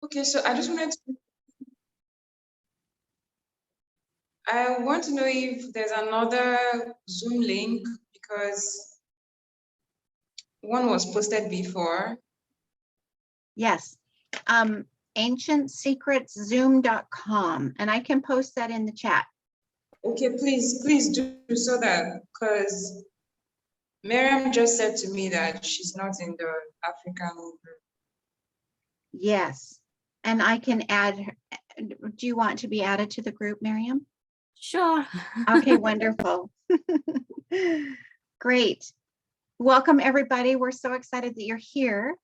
Okay, so I want to know if there's another Zoom link because one was posted before. Yes. AncientSecretsZoom.com, and I can post that in the chat. Okay, please do so that, because Miriam just said to me that she's not in the African group. Yes, and I can add her. Do you want to be added to the group, Miriam? Sure. Okay, wonderful. Great. Welcome, everybody. We're so excited that you're here.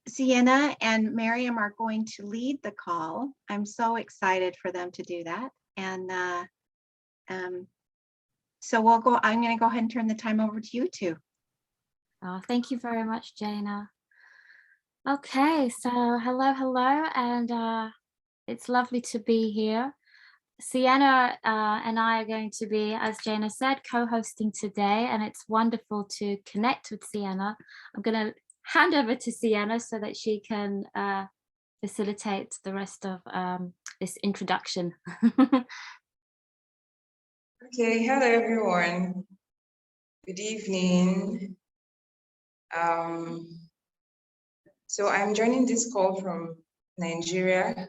Siena and Miriam are going to lead the call. I'm so excited for them to do that. And so I'm going to go ahead and turn the time over to you two. Oh, thank you very much, Jana. Okay, so hello, and it's lovely to be here. Siena and I are going to be, as Jana said, co-hosting today, and it's wonderful to connect with Siena. I'm going to hand over to Siena so that she can facilitate the rest of this introduction. Okay, hello everyone. Good evening. So I'm joining this call from Nigeria,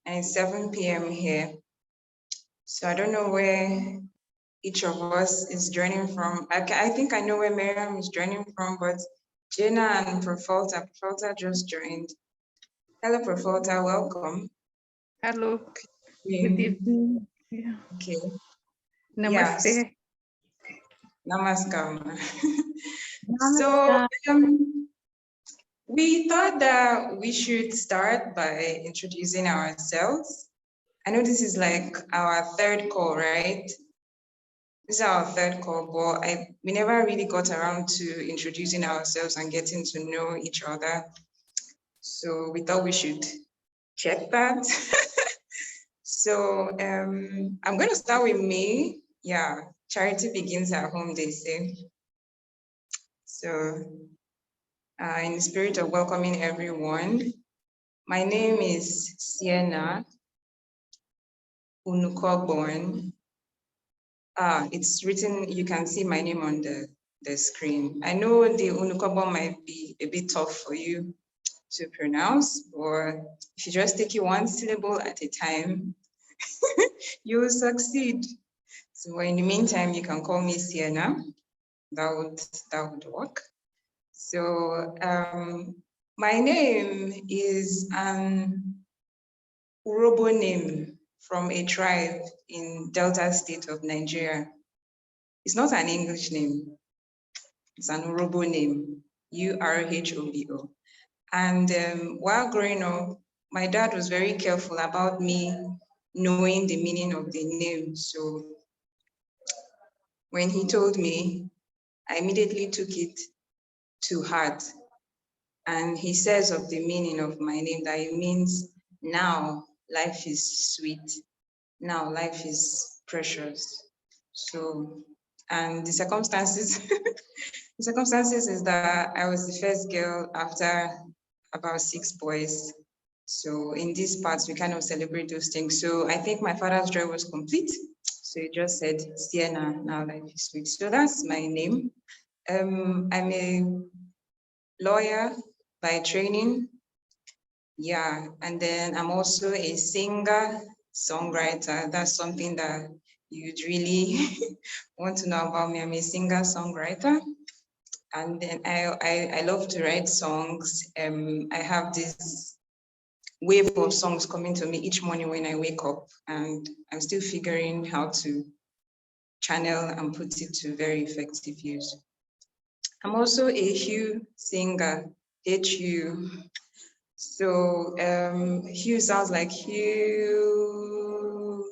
and it's 7 p.m. here. So I don't know where each of us is joining from. I think I know where Miriam is joining from, but Jenna and Profalta just joined. Hello, Profalta, welcome. Hello. Good evening. Yeah. Okay. Namaste. Yes. Namaskar. So we thought that we should start by introducing ourselves. I know this is like our third call, right? This is our third call, but we never really got around to introducing ourselves and getting to know each other. So we thought we should check that. So I'm going to start with me. Yeah, charity begins at home, they say. So in the spirit of welcoming everyone, my name is Siena Unukoborn. It's written, you can see my name on the screen. I know the Unukobon might be a bit tough for you to pronounce, or if you just take it one syllable at a time, you will succeed. So in the meantime, you can call me Siena. That would work. So my name is an Urobo name from a tribe in Delta State of Nigeria. It's not an English name. It's an Urobo name, Urhobo. And while growing up, my dad was very careful about me knowing the meaning of the name. So when he told me, I immediately took it to heart. And he says of the meaning of my name that it means now life is sweet. Now life is precious. So, and the circumstances, the circumstances is that I was the first girl after about 6 boys. So in these parts, we kind of celebrate those things. So I think my father's joy was complete. So he just said, Siena, now life is sweet. So that's my name. I'm a lawyer by training. Yeah, and then I'm also a singer, songwriter. That's something that you'd really want to know about me. I'm a singer, songwriter. And then I love to write songs. I have this wave of songs coming to me each morning when I wake up, and I'm still figuring how to channel and put it to very effective use. I'm also a Hugh singer, H-U. So Hugh sounds like Hugh.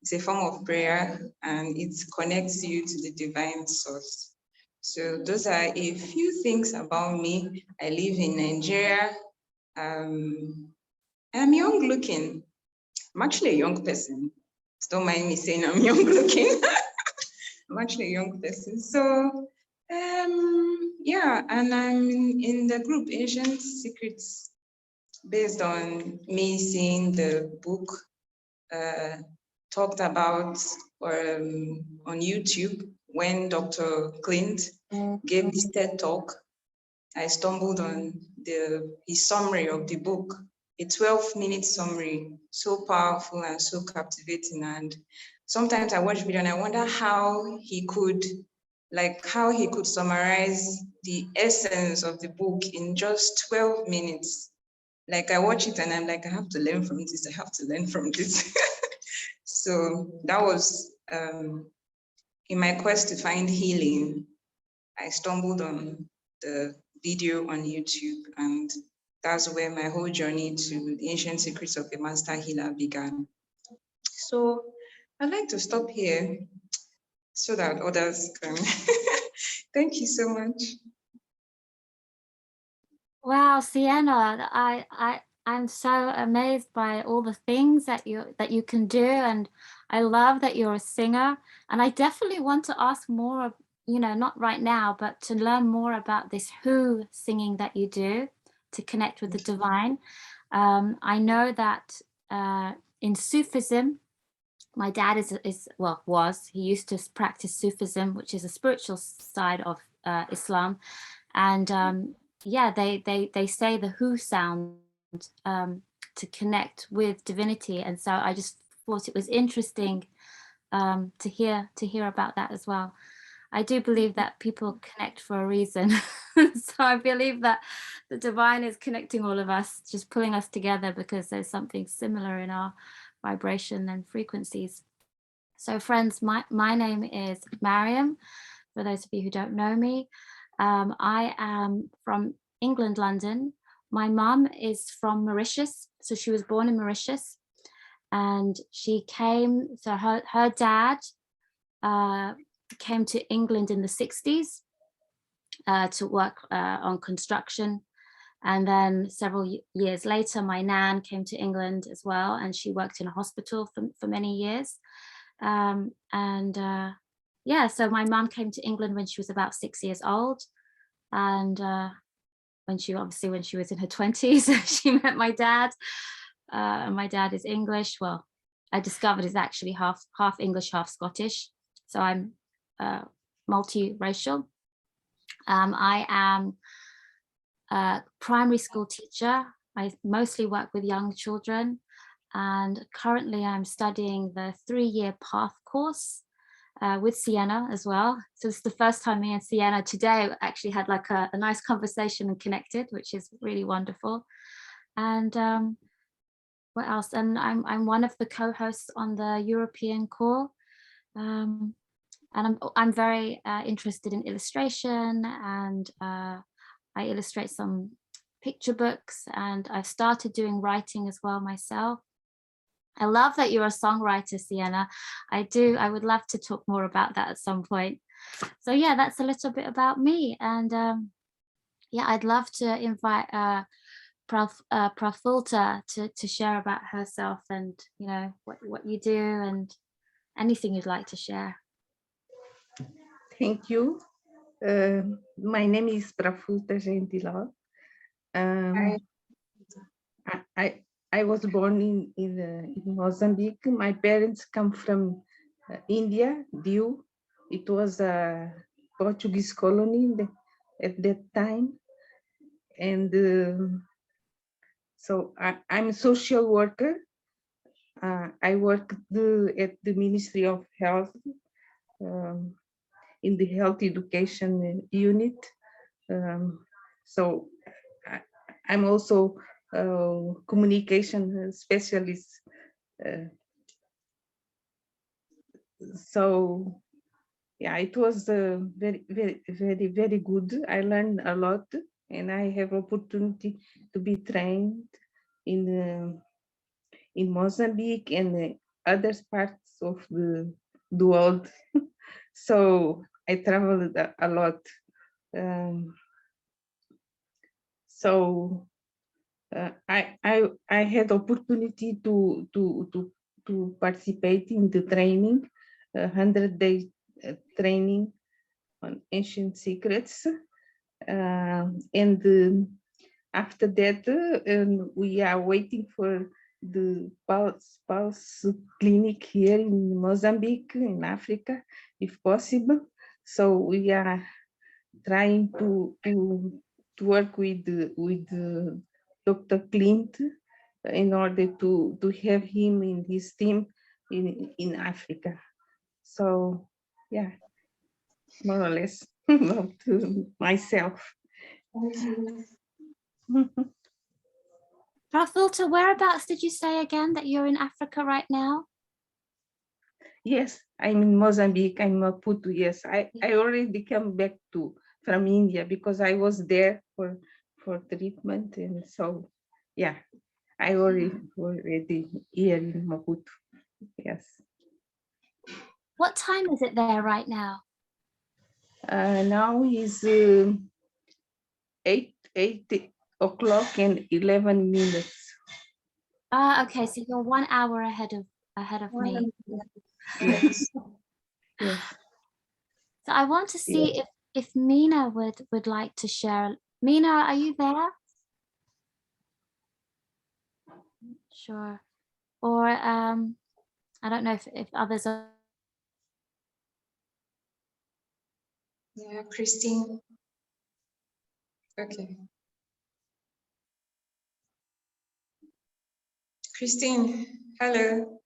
It's a form of prayer, and it connects you to the divine source. So those are a few things about me. I live in Nigeria. I'm young looking. I'm actually a young person. Don't mind me saying I'm young looking. I'm actually a young person. So Yeah, and I'm in the group Ancient Secrets based on me seeing the book talked about on YouTube when Dr. Clint gave this TED talk. I stumbled on his summary of the book, a 12-minute summary, so powerful and so captivating. And sometimes I watch video and I wonder how he could summarize the essence of the book in just 12 minutes. Like I watch it and I'm like, I have to learn from this. I have to learn from this. So that was in my quest to find healing. I stumbled on the video on YouTube, and that's where my whole journey to the ancient secrets of a master healer began. So I'd like to stop here so that others can. Thank you so much. Wow, Sienna, I'm so amazed by all the things that you can do, and I love that you're a singer. And I definitely want to ask more of, not right now, but to learn more about this who singing that you do to connect with the divine. I know that in Sufism, my dad he used to practice Sufism, which is a spiritual side of Islam. And yeah, they say the who sound to connect with divinity. And so I just thought it was interesting to hear about that as well. I do believe that people connect for a reason. So I believe that the divine is connecting all of us, just pulling us together because there's something similar in our vibration and frequencies. So friends, my name is Mariam, for those of you who don't know me. I am from England, London. My mum is from Mauritius, so she was born in Mauritius, and she came, so her dad came to England in the 60s to work on construction. And then several years later, my nan came to England as well, and she worked in a hospital for many years. Yeah, so my mum came to England when she was about 6 years old. And when she was in her 20s, she met my dad. And my dad is English. Well, I discovered he's actually half English, half Scottish. So I'm multiracial. I am a primary school teacher. I mostly work with young children. And currently I'm studying the 3-year path course with Siena as well. So it's the first time me and Siena today actually had like a nice conversation and connected, which is really wonderful. And what else? And I'm one of the co-hosts on the European call. And I'm very interested in illustration, and I illustrate some picture books, and I've started doing writing as well myself. I love that you're a songwriter, Siena. I would love to talk more about that at some point. So yeah, that's a little bit about me. And yeah, I'd love to invite Prafulta to share about herself and, what you do and anything you'd like to share. Thank you. My name is Prafulta Gentilal. I was born in Mozambique. My parents come from India, Diu. It was a Portuguese colony at that time. And so I'm a social worker. I work at the Ministry of Health in the health education unit. So I'm also a communication specialist. So yeah, it was very, very, very, very good. I learned a lot, and I have opportunity to be trained in Mozambique and other parts of the world. So I traveled a lot. So I had opportunity to participate in the training, 100-day training on ancient secrets. And after that, we are waiting for the Pulse clinic here in Mozambique, in Africa, if possible. So we are trying to work with Dr. Clint in order to have him in his team in Africa. So yeah, more or less to myself. Thank you. Rafilta, whereabouts did you say again that you're in Africa right now? Yes, I'm in Mozambique. I'm Maputo. Yes, I already came back from India because I was there for treatment, and so yeah, I already here in Maputo. Yes. What time is it there right now? Now is 8 o'clock and 11 minutes. Ah, okay, so you're 1 hour ahead of me. Yes. Yes. So I want to see if Mina would like to share. Mina, are you there? Sure. Or I don't know if others are. Yeah, Christine. Okay. Christine, hello.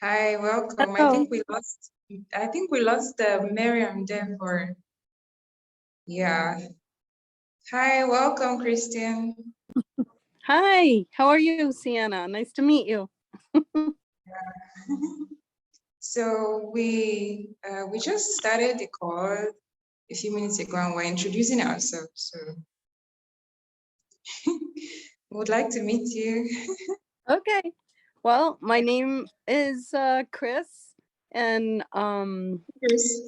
Hi, welcome. I think we lost Miriam there for, yeah. Hi, welcome, Christine. Hi, how are you, Siena? Nice to meet you. So we just started the call a few minutes ago and we're introducing ourselves. So we would like to meet you. Okay. Well, my name is Chris, and Yes.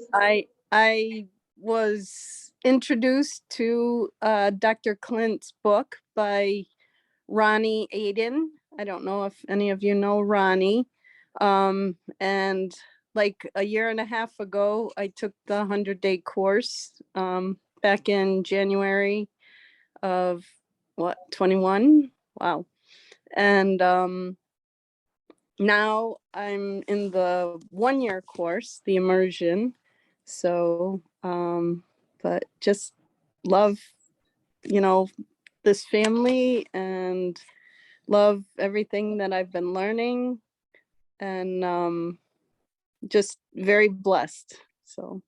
I was introduced to Dr. Clint's book by Ronnie Aiden. I don't know if any of you know Ronnie. And like a year and a half ago, I took the 100-day course back in January of 21. Wow. And now I'm in the 1-year course, the immersion. So but just love, this family and love everything that I've been learning, and just very blessed. So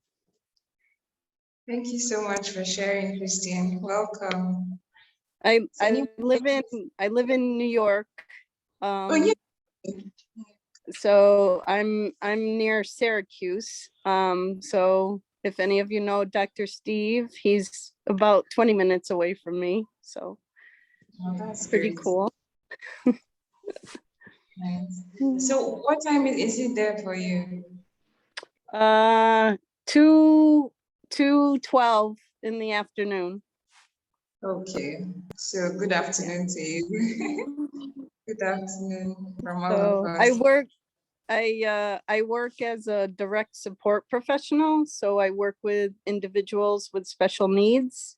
Thank you so much for sharing, Christine. Welcome. I So live in New York. oh yeah. So I'm near Syracuse. So if any of you know Dr. Steve, he's about 20 minutes away from me. So Oh, that's pretty great. cool. Nice. So what time is it there for you? 2:12 in the afternoon. Okay. So good afternoon to you. Good afternoon from all of So us. I work as a direct support professional. So I work with individuals with special needs.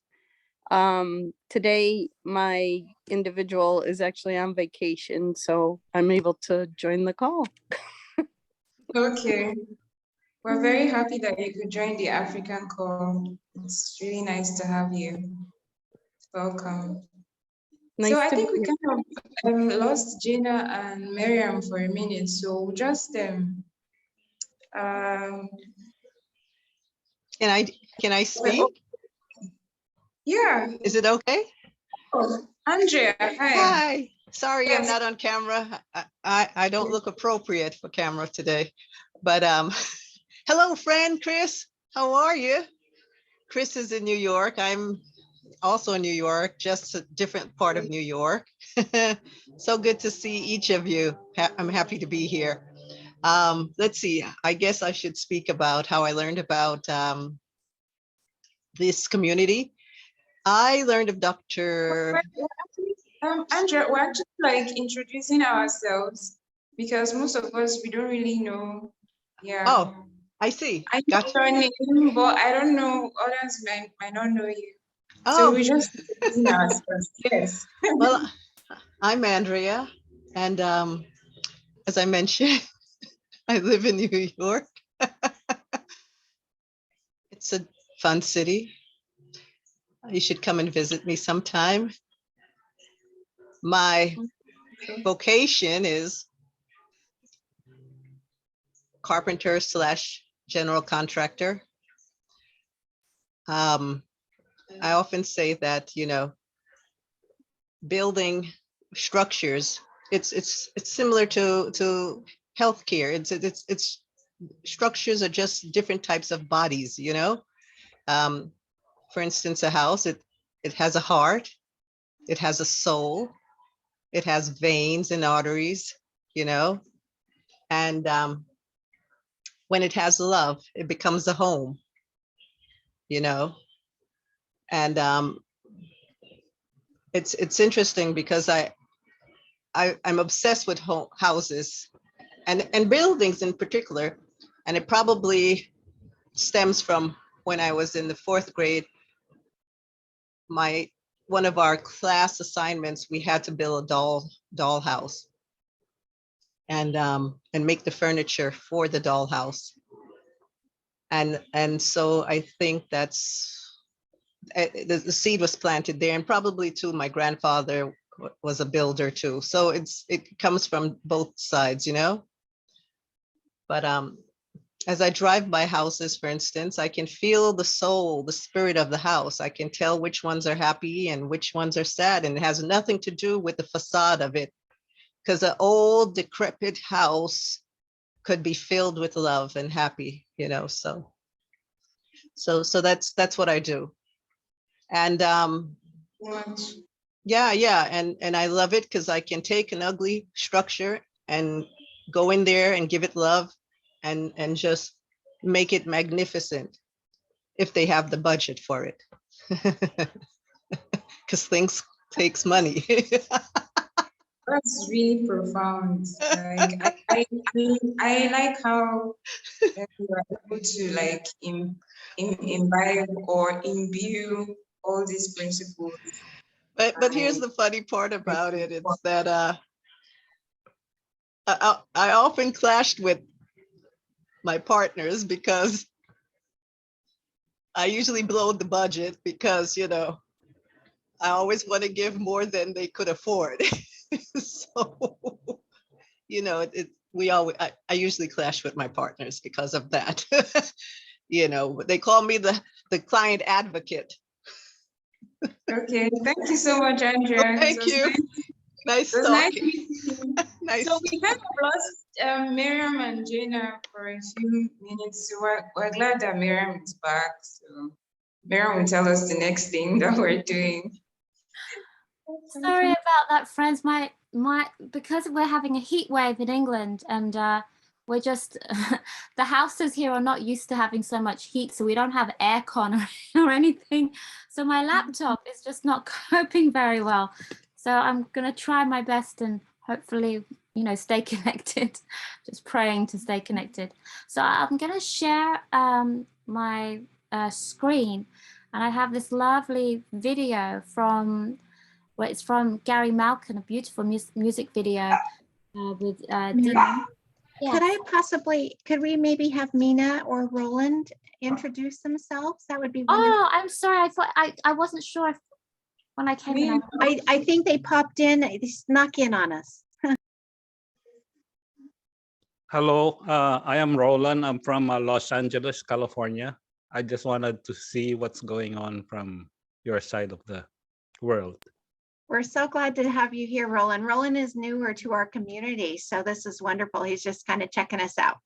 Today my individual is actually on vacation, so I'm able to join the call. Okay. We're very happy that you could join the African call. It's really nice to have you. Welcome. Nice So I to think we be kind of lost Gina and Miriam for a minute. So we'll just Can I speak? yeah. Is it okay? Oh, Andrea, hi. Hi. Sorry, I'm Yes. not on camera. I don't look appropriate for camera today. But hello, friend Chris. How are you? Chris is in New York. I'm also in New York, just a different part of New York. So good to see each of you. I'm happy to be here. Let's see. I guess I should speak about how I learned about this community. I learned of Dr. Andrea, we're actually like introducing ourselves because most of us, we don't really know. Yeah. Oh, I see. I know Gotcha. your name, but I don't know, others might not know you. So Oh, we just introducing ourselves. Yes. well, I'm Andrea. And as I mentioned, I live in New York. It's a fun city. You should come and visit me sometime. My vocation is carpenter slash general contractor. I often say that, building structures, it's similar to healthcare. It's structures are just different types of bodies, Um, for instance, a house, it has a heart, it has a soul, it has veins and arteries, you know, and when it has love, it becomes a home, you know, and it's interesting because I'm obsessed with houses and buildings in particular, and it probably stems from when I was in the fourth grade. My one of our class assignments, we had to build a dollhouse and make the furniture for the dollhouse. And so I think that's the seed was planted there, and probably too my grandfather was a builder too. So it comes from both sides, But as I drive by houses, for instance, I can feel the soul, the spirit of the house. I can tell which ones are happy and which ones are sad, and it has nothing to do with the facade of it. Because an old decrepit house could be filled with love and happy, So that's what I do. And Much. yeah, and I love it because I can take an ugly structure and go in there and give it love and just make it magnificent if they have the budget for it. Because things takes money. That's really profound. Like I like how you are able to like imbibe or imbue all these principles. But here's And the funny part about it. It's that I often clashed with my partners because I usually blow the budget because, I always want to give more than they could afford. So, we always, I usually clash with my partners because of that. They call me the client advocate. okay, thank you so much, Andrea. Thank you. It Nice was nice talking. meeting you. Nice. So we kind of lost Miriam and Jaina for a few minutes. So we're glad that Miriam is back. So Miriam will tell us the next thing that we're doing. Sorry about that, friends. My because we're having a heat wave in England, and we're just the houses here are not used to having so much heat, so we don't have aircon or anything. So my laptop is just not coping very well. So I'm gonna try my best and hopefully, stay connected. Just praying to stay connected. So I'm gonna share my screen, and I have this lovely video from. Well, it's from Gary Malkin, a beautiful music video with Dean. Miriam, Yes. could we maybe have Mina or Roland introduce themselves? That would be wonderful. Oh, I'm sorry. I thought I wasn't sure if when I came in. I think they popped in, they snuck in on us. Hello, I am Roland. I'm from Los Angeles, California. I just wanted to see what's going on from your side of the world. We're so glad to have you here, Roland. Roland is newer to our community, so this is wonderful. He's just kind of checking us out.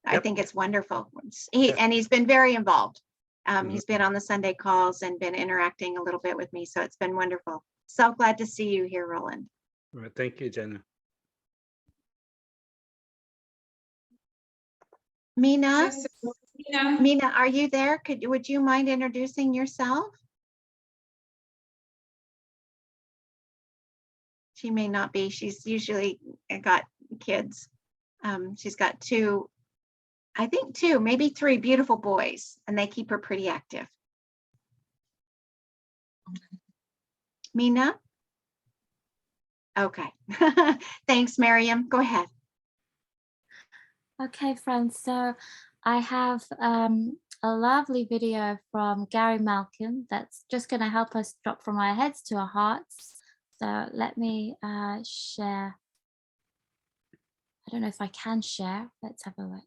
I Yep. think it's wonderful. And he's been very involved. Mhm. He's been on the Sunday calls and been interacting a little bit with me, so it's been wonderful. So glad to see you here, Roland. Well, thank you, Jenna. Mina, Yes, Mina. Mina, are you there? Would you mind introducing yourself? She may not be. She's usually got kids. She's got two I think 2, maybe 3 beautiful boys, and they keep her pretty active. Mina? Okay. Thanks, Miriam. Go ahead. Okay, friends, so I have a lovely video from Gary Malkin that's just going to help us drop from our heads to our hearts. So let me share. I don't know if I can share. Let's have a look.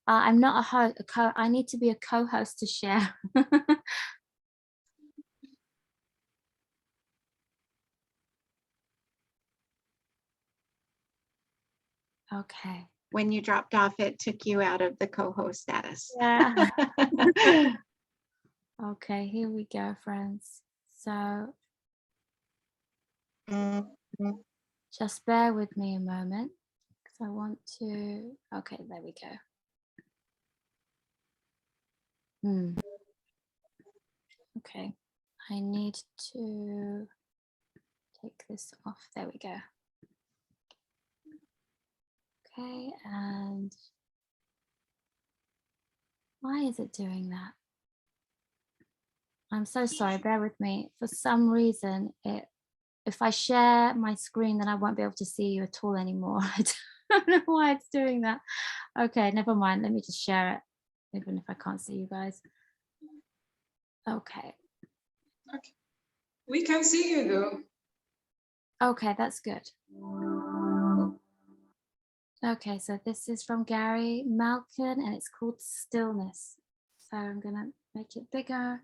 I'm not a host. I need to be a co-host to share. Okay. When you dropped off, it took you out of the co-host status. Yeah. Okay, here we go, friends. So just bear with me a moment because I want to. Okay, there we go. Okay, I need to take this off. There we go. Okay, and why is it doing that? I'm so sorry, bear with me. For some reason, if I share my screen, then I won't be able to see you at all anymore. I don't know why it's doing that. Okay, never mind. Let me just share it, even if I can't see you guys. Okay. Okay. We can see you though. Okay, that's good. Okay, so this is from Gary Malkin and it's called Stillness. So I'm gonna make it bigger.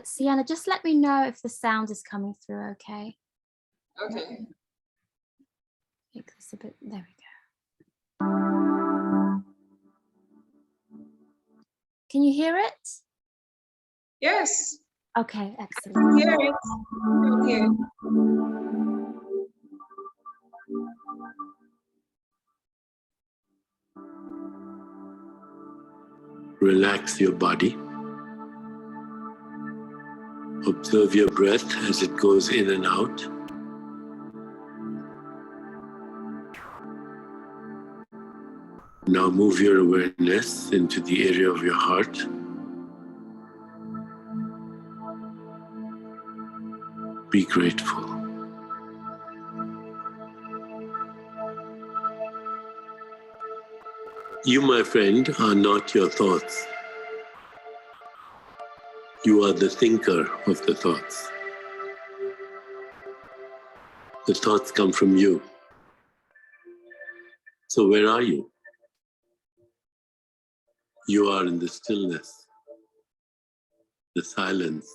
Sienna, just let me know if the sound is coming through, okay? Okay. Make this a bit, there we go. Can you hear it? Yes. Okay, I excellent. can hear it. Okay. Relax your body. Observe your breath as it goes in and out. Now move your awareness into the area of your heart. Be grateful. You, my friend, are not your thoughts. You are the thinker of the thoughts. The thoughts come from you. So where are you? You are in the stillness, the silence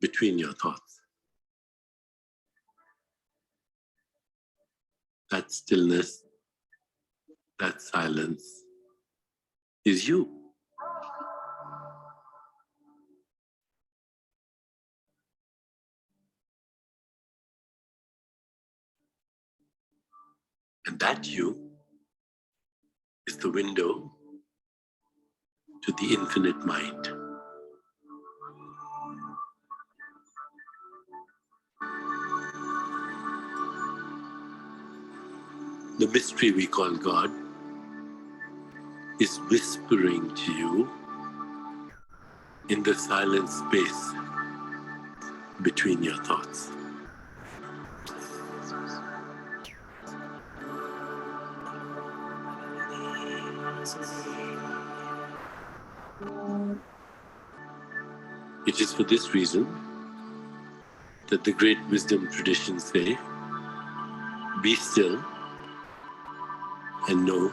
between your thoughts. That stillness, that silence is you. And that you is the window to the infinite mind. The mystery we call God is whispering to you in the silent space between your thoughts. It is for this reason that the great wisdom traditions say, be still and know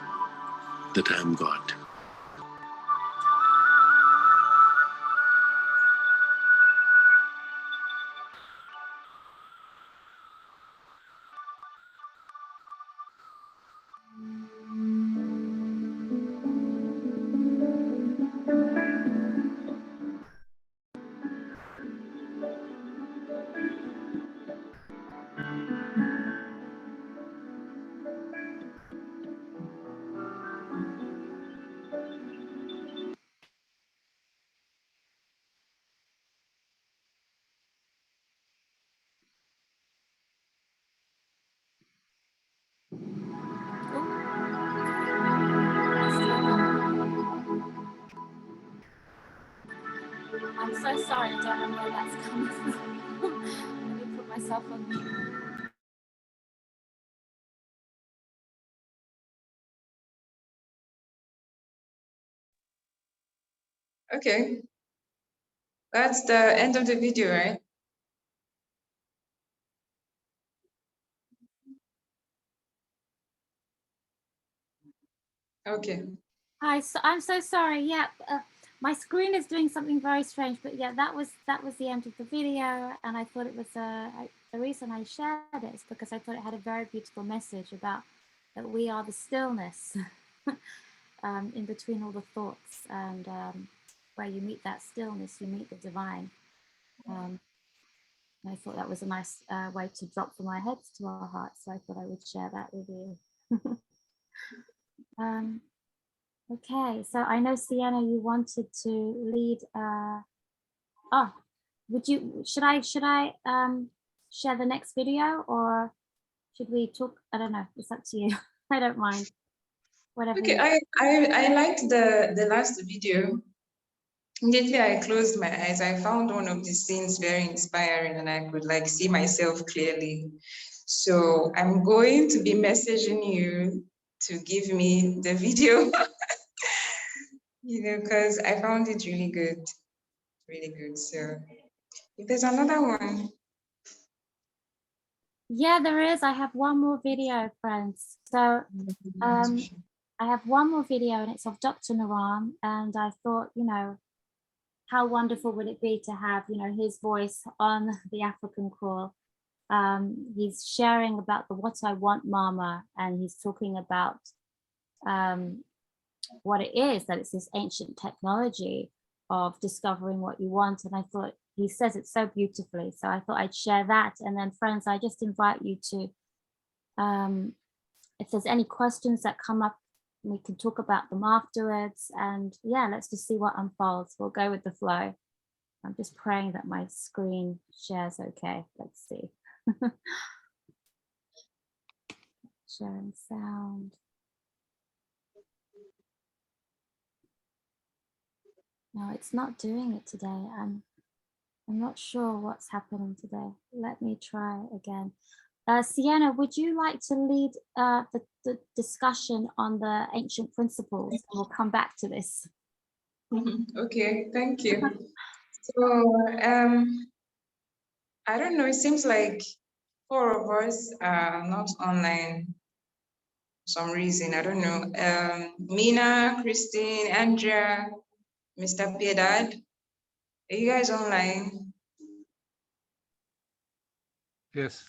that I am God. I'm so sorry, I don't know where that's coming from. Let me put myself on mute. Okay, that's the end of the video, right? Okay. Hi, so I'm so sorry. Yeah, my screen is doing something very strange, but yeah, that was the end of the video, and I thought it was the reason I shared it is because I thought it had a very beautiful message about that we are the stillness in between all the thoughts, and where you meet that stillness, you meet the divine. And I thought that was a nice way to drop from our heads to our hearts, so I thought I would share that with you. Okay, so I know Sienna, you wanted to lead. Should I share the next video, or should we talk? I don't know. It's up to you. I don't mind. Whatever. Okay, You, I liked the last video. Immediately I closed my eyes. I found one of these scenes very inspiring, and I could like see myself clearly. So I'm going to be messaging you to give me the video, because I found it really good, really good. So if there's another one. yeah, there is. I have one more video, friends. So I have one more video, and it's of Dr. Naram, and I thought, how wonderful would it be to have, his voice on the African call. He's sharing about the What I Want Mama, and he's talking about what it is, that it's this ancient technology of discovering what you want. And I thought he says it so beautifully. So I thought I'd share that. And then friends, I just invite you to, if there's any questions that come up, we can talk about them afterwards. And yeah, let's just see what unfolds. We'll go with the flow. I'm just praying that my screen shares okay. Let's see. Sharing sound. No, it's not doing it today. I'm not sure what's happening today. Let me try again. Sienna, would you like to lead the discussion on the ancient principles? And we'll come back to this. Okay, thank you. So I don't know, it seems like 4 of us are not online for some reason. I don't know. Mina, Christine, Andrea, Mr. Piedad, are you guys online? Yes.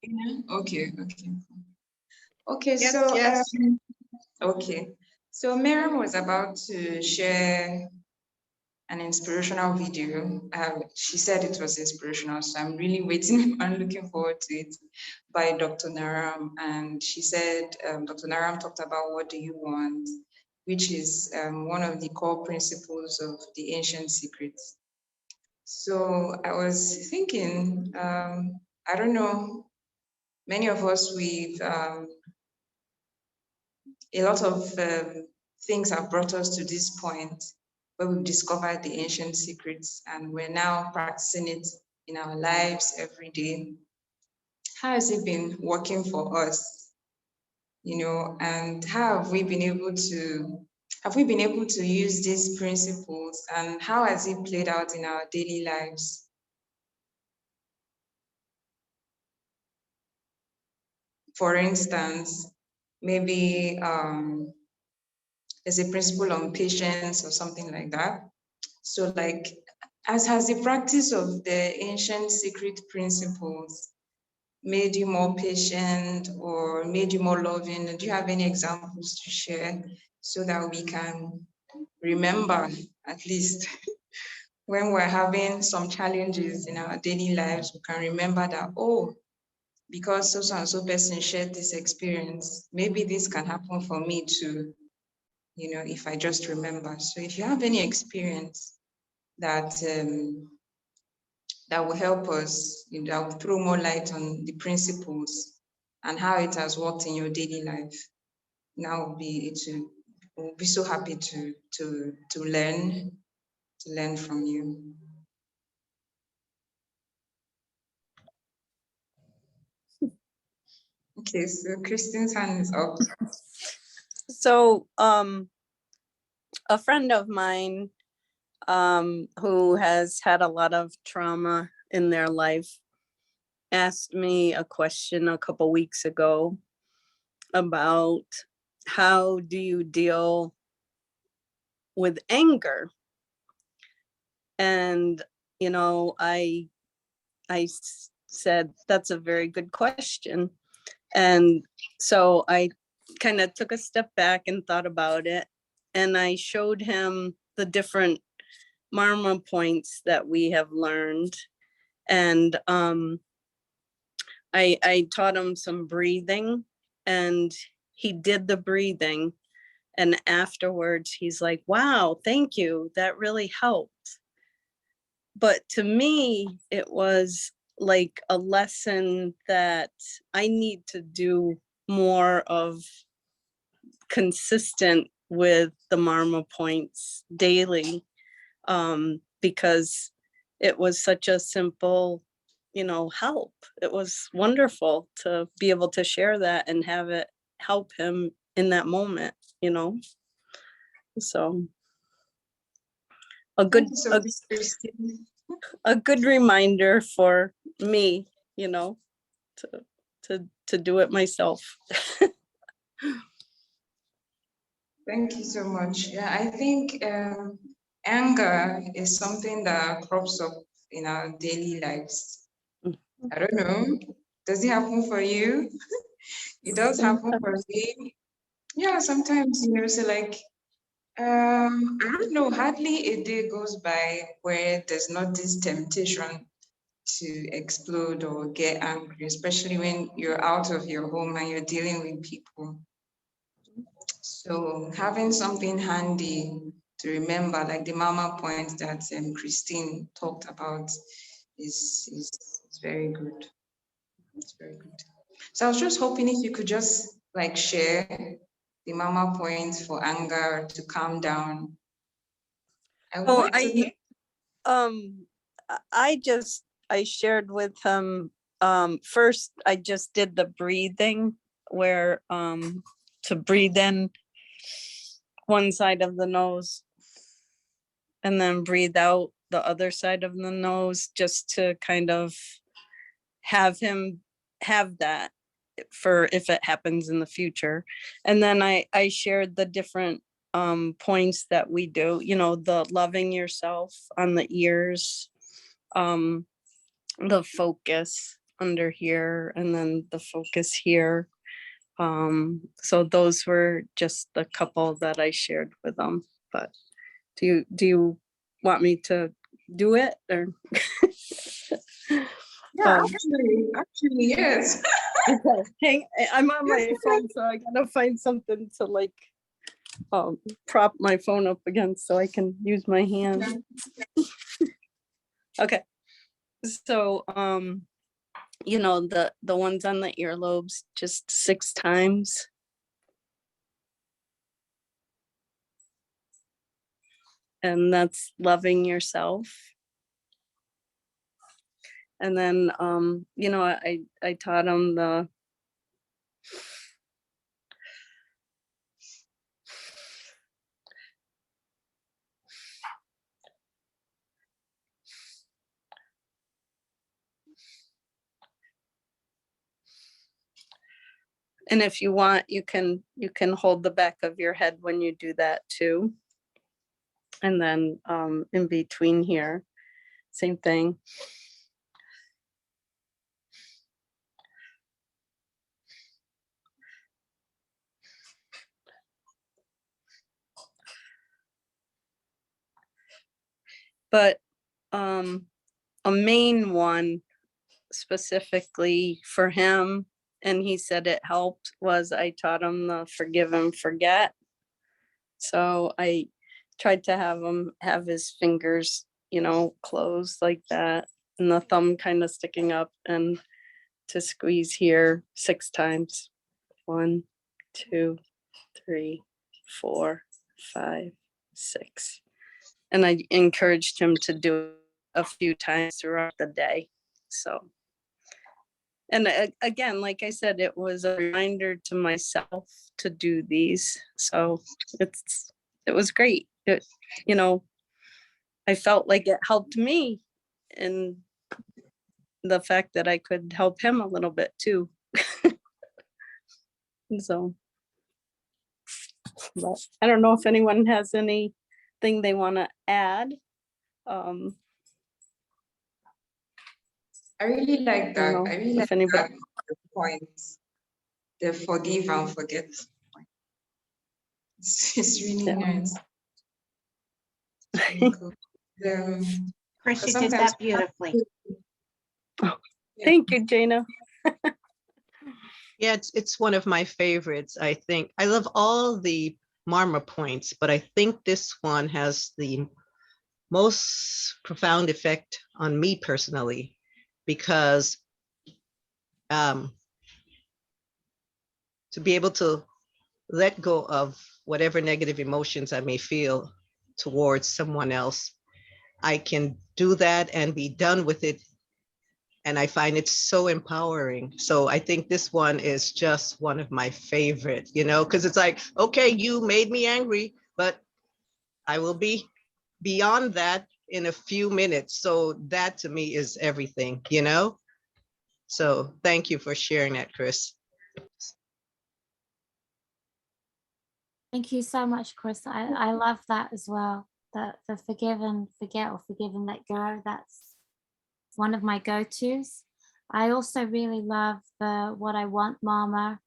Yeah. Okay, okay. Okay, Yes, so yes. okay. So Miriam was about to share an inspirational video. She said it was inspirational, so I'm really waiting and looking forward to it, by Dr. Naram. And she said, Dr. Naram talked about what do you want, which is one of the core principles of the ancient secrets. So I was thinking, I don't know, many of us, a lot of things have brought us to this point where we've discovered the ancient secrets and we're now practicing it in our lives every day. How has it been working for us? And how have we been able to use these principles, and how has it played out in our daily lives? For instance, maybe there's a principle on patience or something like that. So like, as has the practice of the ancient secret principles made you more patient or made you more loving? Do you have any examples to share so that we can remember, at least when we're having some challenges in our daily lives, we can remember that, oh, because so and so person shared this experience, maybe this can happen for me too, if I just remember. So if you have any experience that that will help us, that will throw more light on the principles and how it has worked in your daily life, now we'll be so happy to learn to learn from you. Okay, so Christine's hand is up. So a friend of mine who has had a lot of trauma in their life asked me a question a couple weeks ago about how do you deal with anger? And you know, I said that's a very good question. And so I kind of took a step back and thought about it, and I showed him the different Marma points that we have learned. And I taught him some breathing, and he did the breathing. And afterwards, he's like, wow, thank you. That really helped. But to me, it was like a lesson that I need to do more of, consistent with the Marma points daily, because it was such a simple, you know, help. It was wonderful to be able to share that and have it help him in that moment, you know. So a good Thank you so much, Christine. a good reminder for me, you know, to do it myself. Thank you so much. Yeah, I think anger is something that crops up in our daily lives. I don't know. Does it happen for you? It does happen for me. Yeah, sometimes, you know, so like, I don't know, hardly a day goes by where there's not this temptation to explode or get angry, especially when you're out of your home and you're dealing with people. So having something handy to remember, like the mama point that Christine talked about, is very good. It's very good. So I was just hoping if you could just like share the mama points for anger to calm down. I would Oh, like to know. I shared with him, first I just did the breathing where to breathe in one side of the nose and then breathe out the other side of the nose, just to kind of have him have that for if it happens in the future. And then I shared the different points that we do, you know, the loving yourself on the ears, the focus under here, and then the focus here. So those were just a couple that I shared with them. But do you want me to do it, or Yeah, actually, yes. okay. I'm on my phone, so I gotta find something to like prop my phone up against so I can use my hand. Okay. So you know, the ones on the earlobes, just 6 times. And that's loving yourself. And then you know, I taught them the and if you want, you can hold the back of your head when you do that too. And then in between here, same thing. But a main one specifically for him, and he said it helped, was I taught him the forgive and forget. So I tried to have him have his fingers, you know, closed like that, and the thumb kind of sticking up, and to squeeze here 6 times. 1, 2, 3, 4, 5, 6. and I encouraged him to do it a few times throughout the day. So, and again, like I said, it was a reminder to myself to do these. So it was great. It, you know, I felt like it helped me, and the fact that I could help him a little bit too. So, but I don't know if anyone has anything they want to add. I really like I don't that. know I really like if anybody. that point. The forgive and forget. It's really Yeah. nice. It's really cool. Chris, So you did sometimes that beautifully. Oh, Yeah. thank you, Jana. Yeah, it's one of my favorites. I think I love all the Marma points, but I think this one has the most profound effect on me personally, because to be able to let go of whatever negative emotions I may feel towards someone else, I can do that and be done with it. And I find it so empowering. So I think this one is just one of my favorite, you know, because it's like, okay, you made me angry, but I will be beyond that in a few minutes. So that to me is everything, you know? So thank you for sharing that, Chris. Thank you so much, Chris. I love that as well. The forgive and forget, or forgive and let go. That's one of my go-tos. I also really love the what I want, Mama.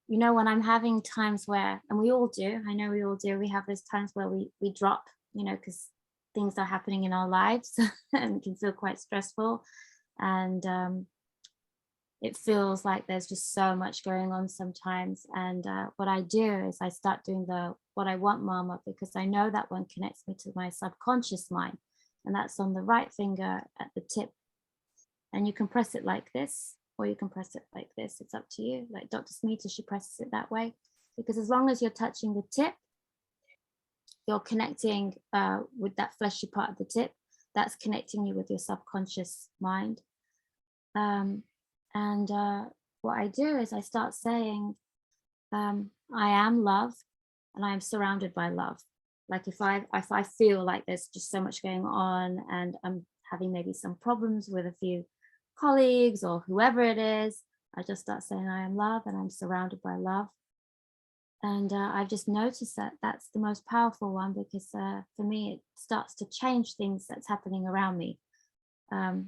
You know, when I'm having times where, and we all do, I know we all do, we have those times where we drop, you know, because things are happening in our lives and it can feel quite stressful. And it feels like there's just so much going on sometimes. And what I do is I start doing the what I want, Mama, because I know that one connects me to my subconscious mind. And that's on the right finger at the tip. And you can press it like this, or you can press it like this. It's up to you. Like Dr. Smita, she presses it that way. Because as long as you're touching the tip, you're connecting with that fleshy part of the tip. That's connecting you with your subconscious mind. What I do is I start saying, I am love and I am surrounded by love. Like if I feel like there's just so much going on and I'm having maybe some problems with a few colleagues or whoever it is, I just start saying I am love and I'm surrounded by love. And I've just noticed that that's the most powerful one, because for me, it starts to change things that's happening around me. It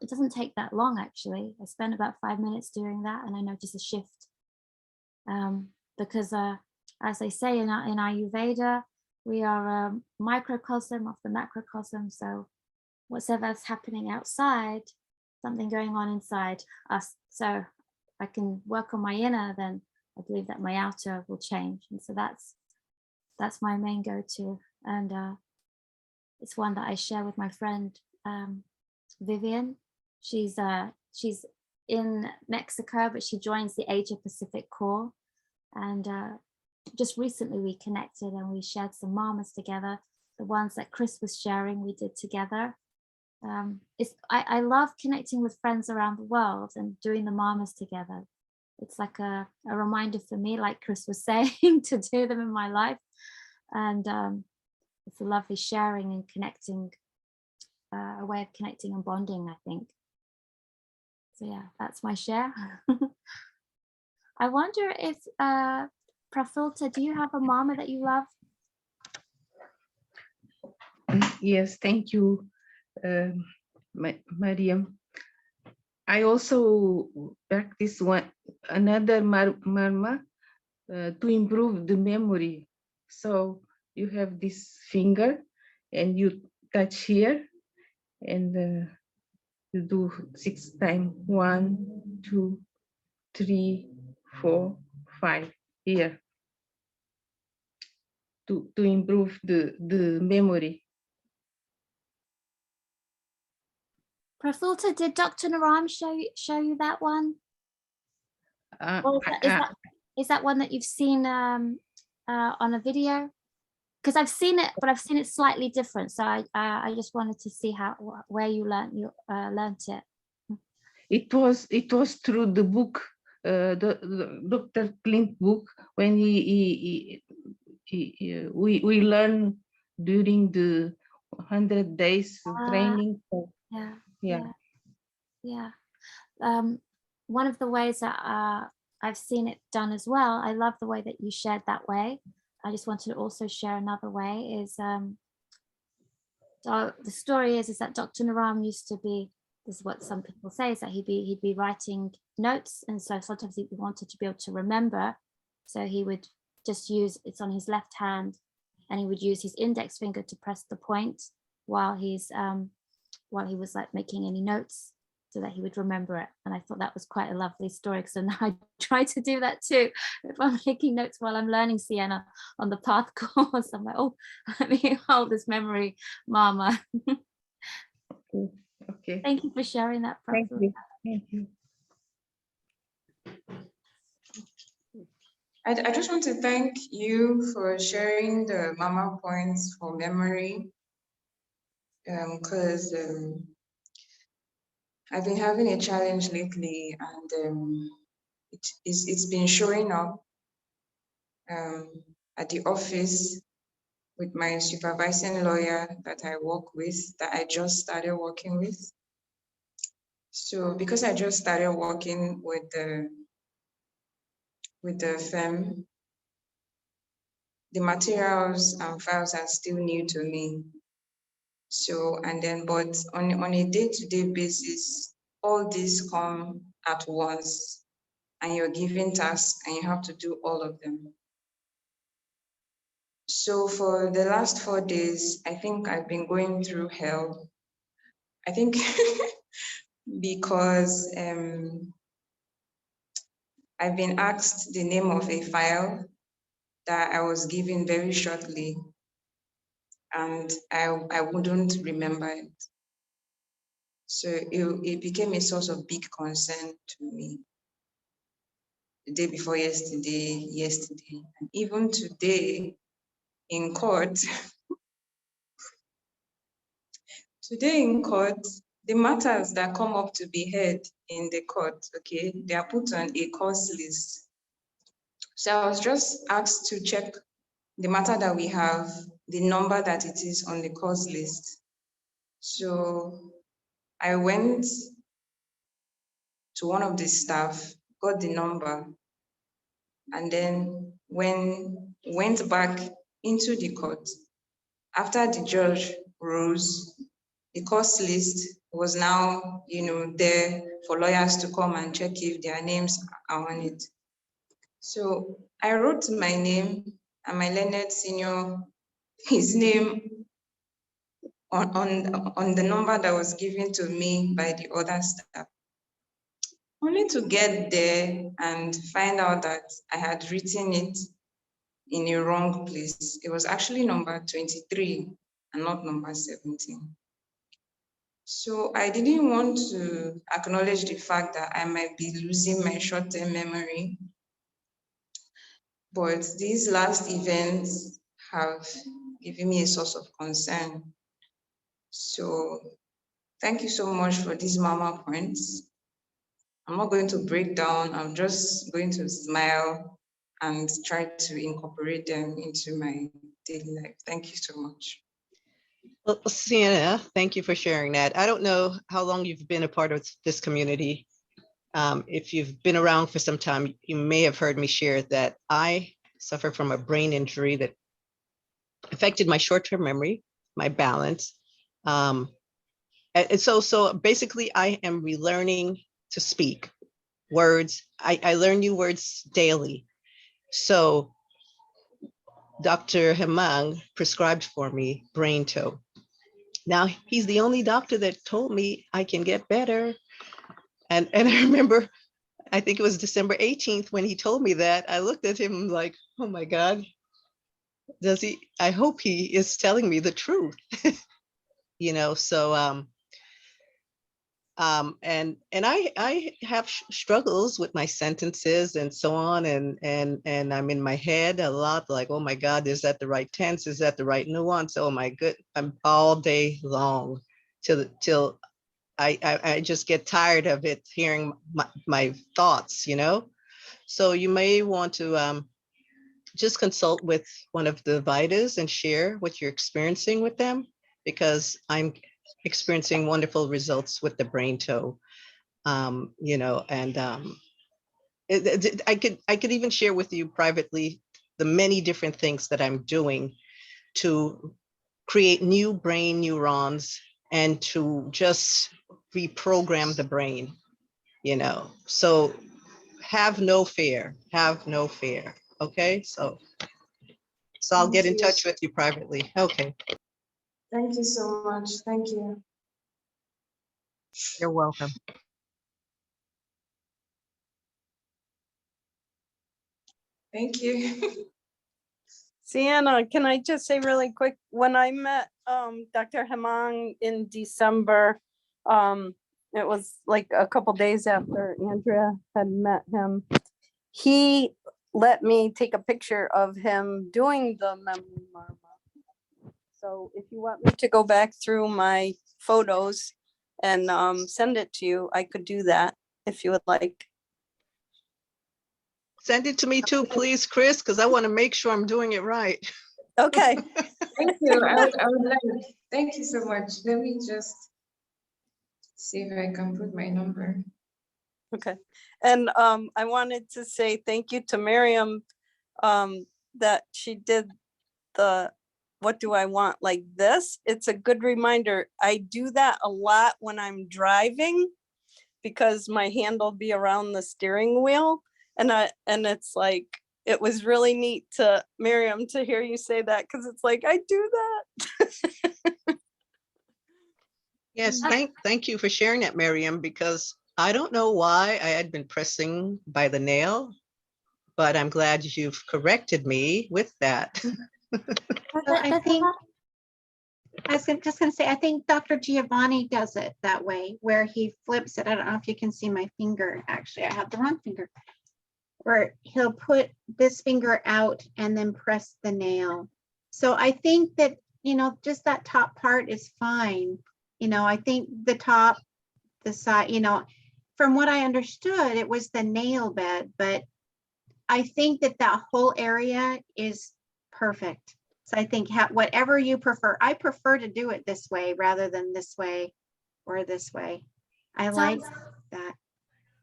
doesn't take that long, actually. I spend about 5 minutes doing that and I notice a shift. Because as they say in Ayurveda, we are a microcosm of the macrocosm. So whatever's happening outside, something going on inside us. So I can work on my inner, then I believe that my outer will change. And so that's my main go-to. And it's one that I share with my friend Vivian. She's in Mexico, but she joins the Asia Pacific Core. And just recently we connected and we shared some mamas together. The ones that Chris was sharing, we did together. I love connecting with friends around the world and doing the mamas together. It's like a reminder for me, like Chris was saying, to do them in my life. And it's a lovely sharing and connecting, a way of connecting and bonding, I think. So yeah, that's my share. I wonder if, Prafulta, do you have a mama that you love? Yes, thank you, Mariam. I also practice another marma to improve the memory. So you have this finger and you touch here and you do 6 times, 1, 2, 3, 4, 5 here to improve the memory. Prafulta, did Dr. Naram show you that one? Or is that one that you've seen on a video? because I've seen it, but I've seen it slightly different. So I just wanted to see where you learnt it. It was through the book, the Dr. Clint book, when we learn during the 100 days training. Yeah, Yeah. yeah. One of the ways that I've seen it done as well, I love the way that you shared that way. I just wanted to also share another way is, so the story is that Dr. Naram used to be, this is what some people say, is that he'd be writing notes, and so sometimes he wanted to be able to remember, so he would just use, it's on his left hand, and he would use his index finger to press the point while he was like making any notes, so that he would remember it. And I thought that was quite a lovely story. So now I try to do that too. If I'm making notes while I'm learning Siena on the path course, I'm like, oh, let me hold this memory, Mama. Okay. Thank you for sharing that. Thank Prabhu. you. Thank you. I just want to thank you for sharing the mama points for memory, because I've been having a challenge lately, and it's been showing up at the office with my supervising lawyer that I work with, that I just started working with. So because I just started working with the firm, the materials and files are still new to me. So, and then, but on a day-to-day basis, all these come at once, and you're given tasks and you have to do all of them. So for the last 4 days, I think I've been going through hell. I think because I've been asked the name of a file that I was given very shortly, and I wouldn't remember it. So it became a source of big concern to me. The day before yesterday, and even today in court. Today in court, the matters that come up to be heard in the court, okay, they are put on a cause list. So I was just asked to check the matter that we have, the number that it is on the cause list. So I went to one of the staff, got the number, and then went back into the court. After the judge rose, the cause list was now, there for lawyers to come and check if their names are on it. So I wrote my name and my learned senior, his name on the number that was given to me by the other staff, only to get there and find out that I had written it in a wrong place. It was actually number 23 and not number 17. So I didn't want to acknowledge the fact that I might be losing my short-term memory, but these last events have given me a source of concern. So thank you so much for these mama points. I'm not going to break down, I'm just going to smile and try to incorporate them into my daily life. Thank you so much. Well, Sienna, thank you for sharing that. I don't know how long you've been a part of this community. If you've been around for some time, you may have heard me share that I suffer from a brain injury that affected my short-term memory, my balance. And so basically I am relearning to speak words. I learn new words daily. So Dr. Hemang prescribed for me brain toe. Now he's the only doctor that told me I can get better. And I remember, I think it was December 18th when he told me that. I looked at him like, oh my God, does he? I hope he is telling me the truth. So and I have struggles with my sentences and so on, and I'm in my head a lot, like, oh my God, is that the right tense? Is that the right nuance? Oh my good, I'm all day long till I just get tired of it, hearing my thoughts, you know. So you may want to just consult with one of the Vitas and share what you're experiencing with them, because I'm experiencing wonderful results with the brain toe. You know, and I could even share with you privately the many different things that I'm doing to create new brain neurons and to just reprogram the brain, you know. So have no fear, have no fear. Okay, so I'll Thank get in you. touch with you privately. Okay, Thank you so much. Thank you. you're welcome. Thank you. Sienna, can I just say really quick, when I met Dr. Hemang in December, it was like a couple days after Andrea had met him, he let me take a picture of him doing the memory marma. So if you want me to go back through my photos and send it to you, I could do that if you would like. Send it to me too, please, Chris, because I want to make sure I'm doing it right. Okay. Thank you. I would like. Thank you so much. Let me just see if I can put my number. Okay. And I wanted to say thank you to Miriam that she did the what do I want like this. It's a good reminder. I do that a lot when I'm driving because my hand will be around the steering wheel, and it's like, it was really neat to Miriam to hear you say that, because it's like I do that. Yes, thank you for sharing that, Miriam, because I don't know why I had been pressing by the nail, but I'm glad you've corrected me with that. So I think, I was just going to say, I think Dr. Giovanni does it that way, where he flips it. I don't know if you can see my finger. Actually, I have the wrong finger. Where he'll put this finger out and then press the nail. So I think that, you know, just that top part is fine. You know, I think the top, the side, you know, from what I understood, it was the nail bed, but I think that that whole area is perfect. So I think whatever you prefer, I prefer to do it this way rather than this way or this way. I like that.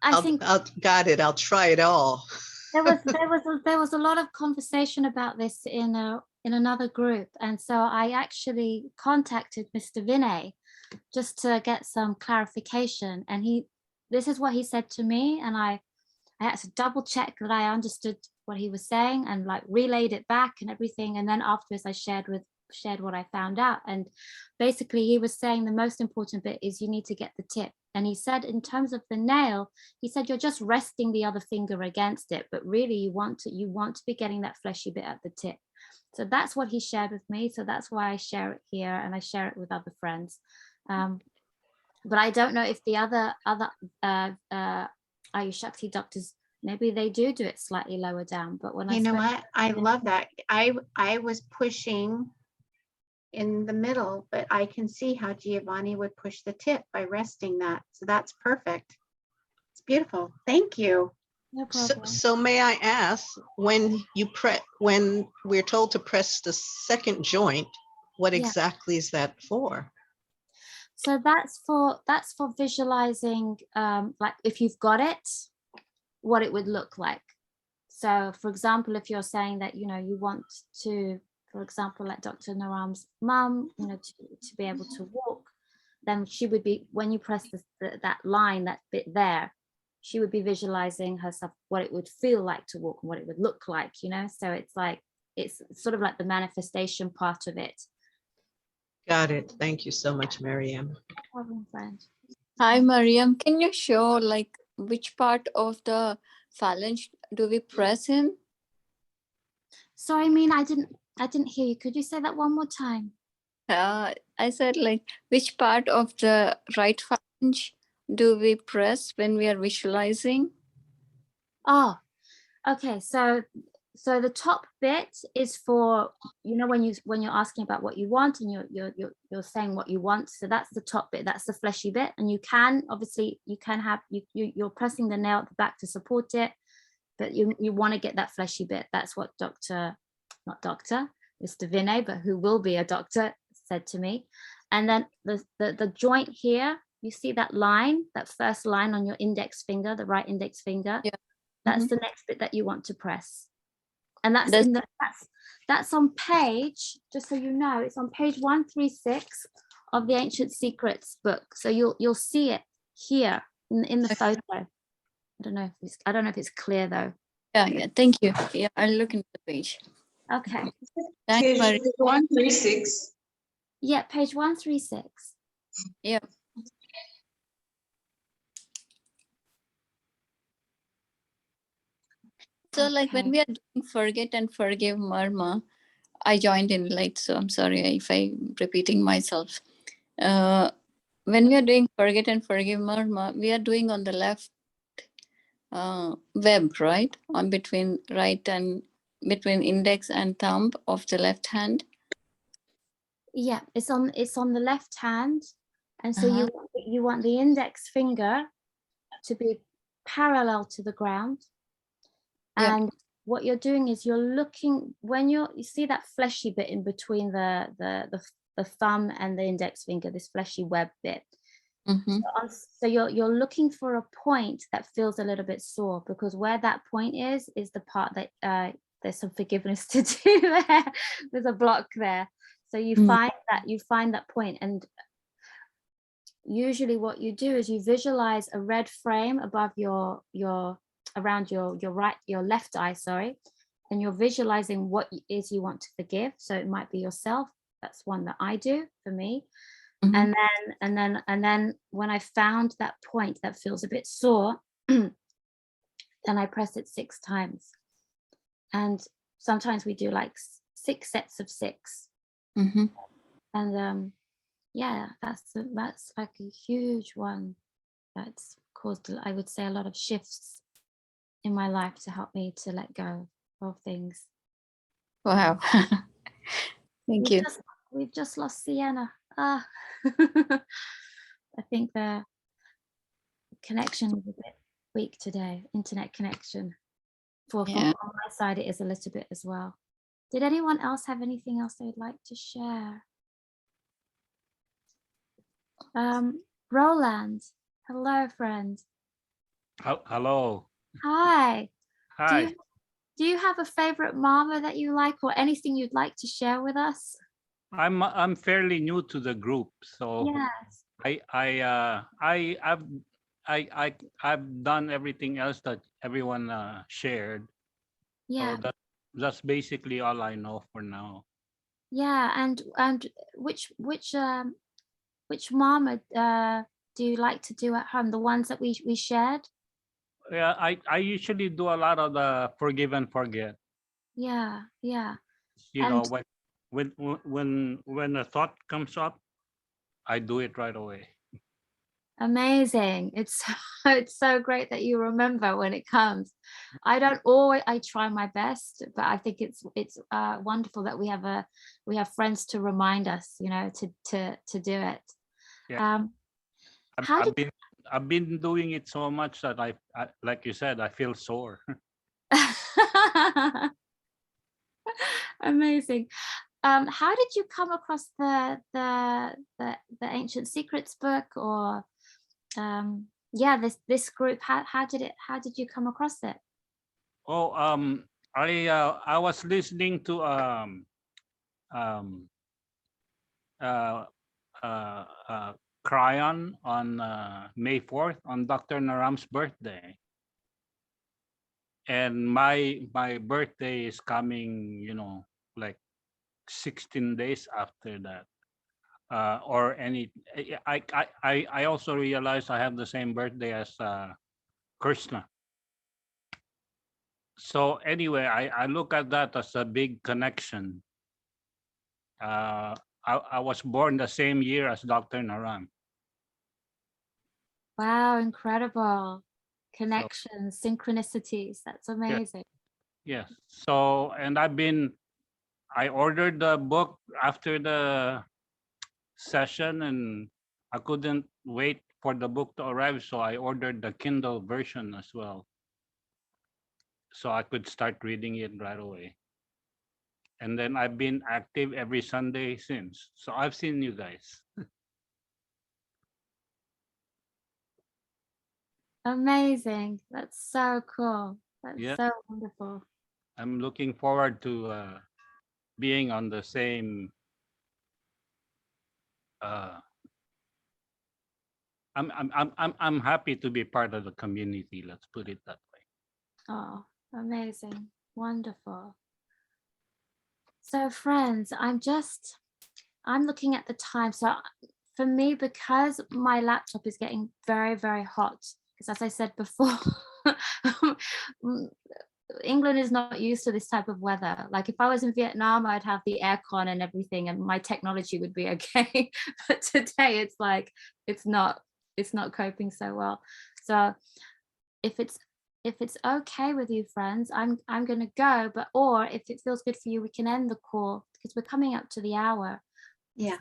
I think Got it. I'll try it all. there was a lot of conversation about this in another group, and so I actually contacted Mr. Vinay just to get some clarification, and this is what he said to me, and I had to double check that I understood what he was saying and like relayed it back and everything, and then afterwards I shared what I found out. And basically he was saying the most important bit is you need to get the tip. And he said in terms of the nail, he said you're just resting the other finger against it, but really you want to be getting that fleshy bit at the tip. So that's what he shared with me. So that's why I share it here, and I share it with other friends. But I don't know if the other Ayush Shakti doctors, maybe they do it slightly lower down. But when You know what? I love that. I was pushing in the middle, but I can see how Giovanni would push the tip by resting that. So that's perfect. It's beautiful. Thank you. No problem. So may I ask, when we're told to press the second joint, what exactly is that for? So that's for visualizing, like if you've got it, what it would look like. So for example, if you're saying that, you know, you want to, for example, like Dr. Naram's mum, you know, to be able to walk, then she would be, when you press that line, that bit there, she would be visualizing herself, what it would feel like to walk and what it would look like, you know. So it's like, it's sort of like the manifestation part of it. Got it. Thank you so much, Miriam. Hi, Mariam. Can you show like which part of the phalange do we press in? Sorry, I mean, I didn't hear you. Could you say that one more time? I said like which part of the right phalange do we press when we are visualizing? Oh, okay. So the top bit is for, you know, when you're asking about what you want and you're saying what you want. So that's the top bit. That's the fleshy bit. And you can obviously you're pressing the nail at the back to support it, but you want to get that fleshy bit. That's what Mr. Vinay, but who will be a doctor, said to me. And then the joint here, you see that line, that first line on your index finger, the right index finger. Yeah. That's the next bit that you want to press. And that's That's- that's on page, just so you know, it's on page 136 of the Ancient Secrets book. So you'll see it here in the photo. I don't know if it's clear though. Yeah, thank you. Yeah, I'll look into the page. Okay. Thanks, Page Maria. 136. Yeah, page 136. Yeah. So like when Okay. we are doing forget and forgive Marma, I joined in late, so I'm sorry if I'm repeating myself. When we are doing forget and forgive Marma, we are doing on the left web, right? On between between index and thumb of the left hand. Yeah, it's on the left hand. And so you want the index finger to be parallel to the ground. Yep. And what you're doing is you're looking, when you see that fleshy bit in between the thumb and the index finger, this fleshy web bit. So you're looking for a point that feels a little bit sore, because where that point is the part that there's some forgiveness to do there. There's a block there. So you find that point, and usually what you do is you visualize a red frame above your around your left eye, sorry, and you're visualizing what it is you want to forgive. So it might be yourself. That's one that I do for me. And then when I found that point that feels a bit sore, then I press it 6 times. And sometimes we do like 6 sets of 6. And yeah, that's like a huge one that's caused, I would say, a lot of shifts in my life to help me to let go of things. Wow. Thank you. We've just lost Siena. I think the connection is a bit weak today, internet connection. On my side, it is a little bit as well. Did anyone else have anything else they'd like to share? Roland, hello, friend. Hello. Hi. Hi. Do you have a favorite mama that you like, or anything you'd like to share with us? I'm fairly new to the group, so yes. I've done everything else that everyone shared. Yeah. So that's basically all I know for now. Yeah, and which mama do you like to do at home? The ones that we shared? Yeah, I usually do a lot of the forgive and forget. Yeah. You know, when a thought comes up, I do it right away. Amazing. It's so great that you remember when it comes. I don't always, I try my best, but I think it's wonderful that we have friends to remind us, you know, to do it. Yeah. I've been doing it so much that I like you said, I feel sore. Amazing. How did you come across the Ancient Secrets book, or this group? How did you come across it? Oh, I was listening to Cryon on May 4th on Dr. Naram's birthday. And my birthday is coming, you know, like 16 days after that. Or any, I also realized I have the same birthday as Krishna. So anyway, I look at that as a big connection. I was born the same year as Dr. Naram. Wow, incredible. Connections, synchronicities. That's amazing. Yes. So, and I ordered the book after the session and I couldn't wait for the book to arrive. So I ordered the Kindle version as well. So I could start reading it right away. And then I've been active every Sunday since. So I've seen you guys. Amazing. That's so cool. That's Yeah. so wonderful. I'm looking forward to being on the same. I'm happy to be part of the community. Let's put it that way. Oh, amazing. Wonderful. So friends, I'm looking at the time. So for me, because my laptop is getting very, very hot, because as I said before, England is not used to this type of weather. Like if I was in Vietnam, I'd have the aircon and everything and my technology would be okay. But today it's like, it's not coping so well. So if it's okay with you, friends, I'm gonna go, or if it feels good for you, we can end the call because we're coming up to the hour. Yeah,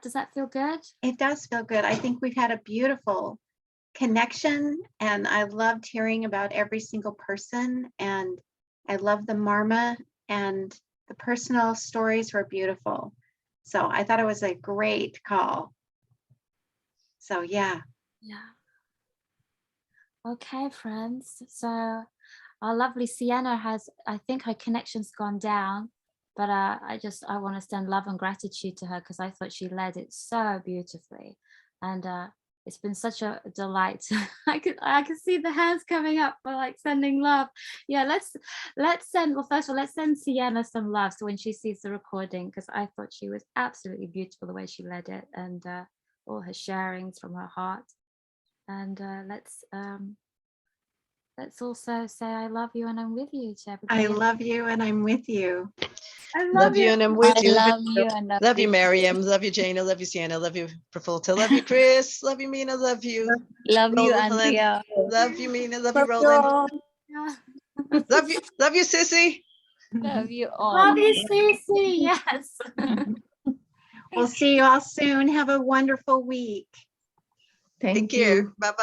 Does that feel good? it does feel good. I think we've had a beautiful connection and I loved hearing about every single person, and I love the Marma, and the personal stories were beautiful. So I thought it was a great call. So yeah. Okay, friends. So our lovely Siena has, I think her connection's gone down, but I want to send love and gratitude to her because I thought she led it so beautifully, and it's been such a delight. I can see the hands coming up for like sending love. Yeah, let's send, well, first of all, let's send Siena some love so when she sees the recording, because I thought she was absolutely beautiful the way she led it, and all her sharings from her heart. And let's also say I love you and I'm with you to everybody. I love you and I'm with you. I Love you and I'm with I you. love you and I'm Love you, with you. Miriam. Love you, Jana. Love you, Sienna. Love you, Profulta. Love you, Chris. Love you, Mina. Love you, Love you, Roland. Andrea. Love you, Mina. Love you, Love you Roland. all. Yeah. Love you, Sissy. Love you all. Love you, Cece. Yes. We'll see you all soon. Have a wonderful week. Take Thank care. you. Bye-bye.